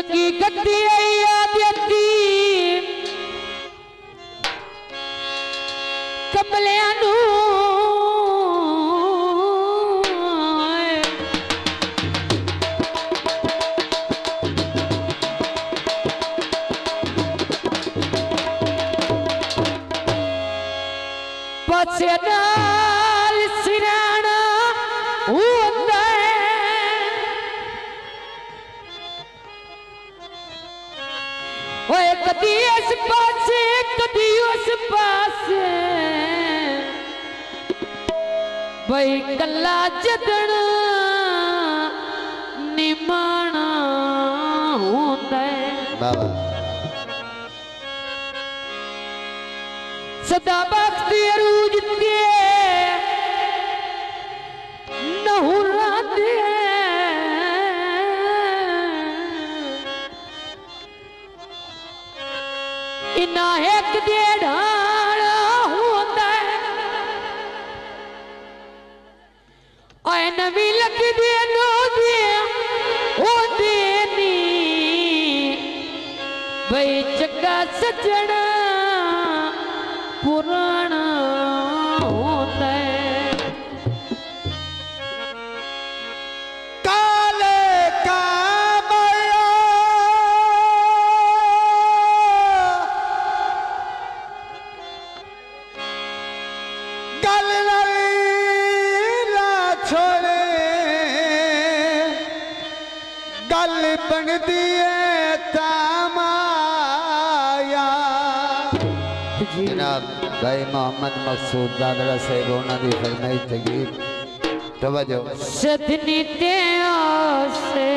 चंगी गद्दी आदि कमलियां नू पाछे नाल सिराना होंदा ओए कदी इस पासे कदी उस पासे भाई कला जदन निमाना होंदा बाबा सदा बख्ती अरूज दे नहुरा दे इना एक डेढ़ होंदा आए नवी लगी दे नो दे होंदे नी भाई चंगा सजना पुराना होता है काले का मया गल ना छोड़े गल बनती है तामाया जनाब भाई मोहम्मद मकसूद दादरा साहब उन्होंने फरमाई थी तवज्जो सदनी ते आसे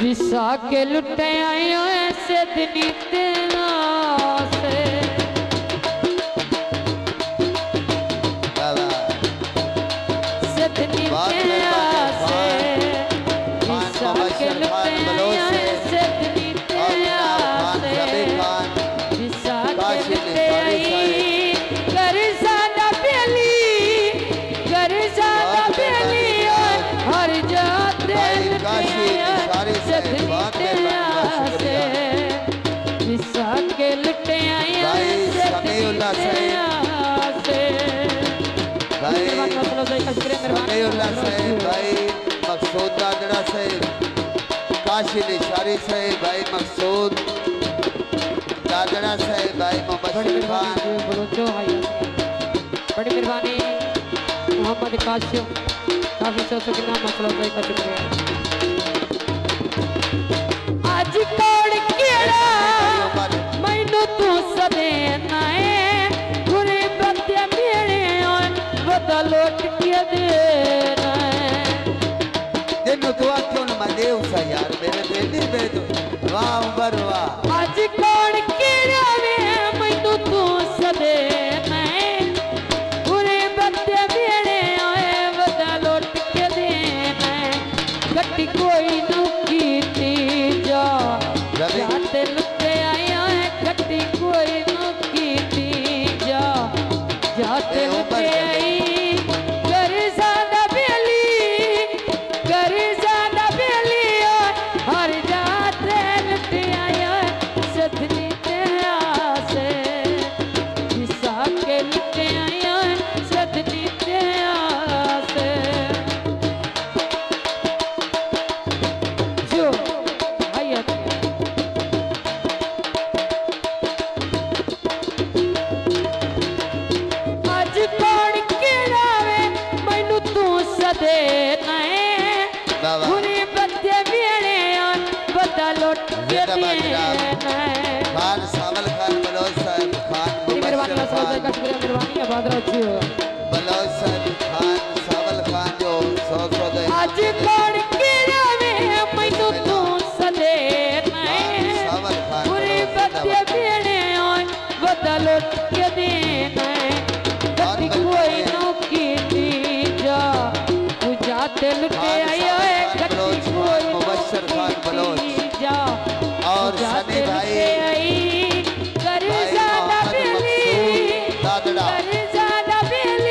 विसा के लुटे आयो सदनी ते आसे सदनी ते आसे विसा के लुटे आयो सदनी भाई मकसूद दादरा साहब काशी निशारी साहब भाई मकसूद दादरा साहब भाई मोहम्मद खान बड़ी मेहरबानी मोहम्मद काशिम काफी शुक्रिया मतलब का शुक्रिया आज कौन केड़ा मैनू तू सदे नाए बुरे बत्ते मेरे और बता लौट के देना तेनू तो क्यों न देव सा यार मेरे बेटी बेटो वाह उबर वाह आज कौन केड़ा वे मैनू तू सदे नाए बुरे बत्ते मेरे और बता लौट के देना गट्टी कोई नू कीती जा जाते लुटे आया है गट्टी कोई नू कीती जा जाते लुटे आई कर ज़्यादा बेली हर जाते लुटे आया सदनी ते आसे विसा के लुटे आया सदनी ते आसे जो हयत आज कौन केड़ा वे मैनू तू सदे नाए बुरी बत्ते मेरे और बता लौट के देना खान सावल खान बलोच साहब खान मेहरबानी का शुक्रिया मेहरबानी आबाद रखियो बलोच साहब खान सावल खान जो 100 दे आज कौन केड़ा वे मैनू तू सदे नाए बुरी बत्ते मेरे और बता लौट के देना गति कोई नौ की जा तू जाते लुटे आया है गति कोई मुबशर खान बलोच जा और जाते सनी भाई लुटे आई कर ज़्यादा बेली दादड़ा कर ज़्यादा बेली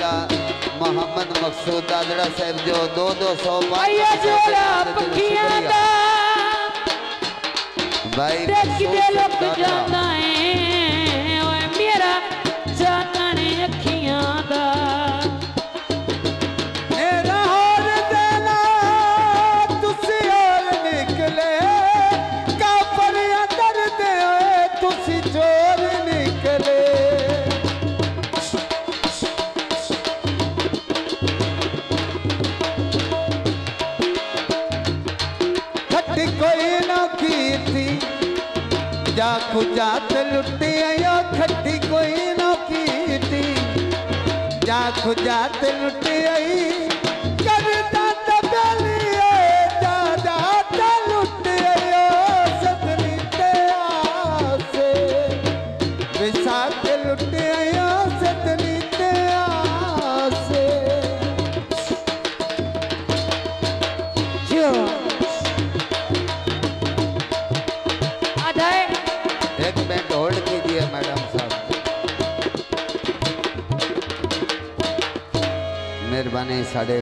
बेटा मोहम्मद मकसूद दादड़ा साहब जो 200 आइए जोड़ा पखियां दा भाई देखते लोग जाता है ओए मेरा जाने अखियां दा मेरा और देना तुसी और निकले काफर अंदर दे तुसी चोर निकले खट्टी कोई ना कीती जा खुजात लुटी आयो खट्टी कोई ना कीती जा खुजात लुटी आई करता तबलिए जा जाता लुटी आयो सदनी ते आसे विसाख लुटी आयो सदनी ते आसे जो आधाए एक मिनट होल्ड कीजिए मैडम साहब मेहरबानी साढ़े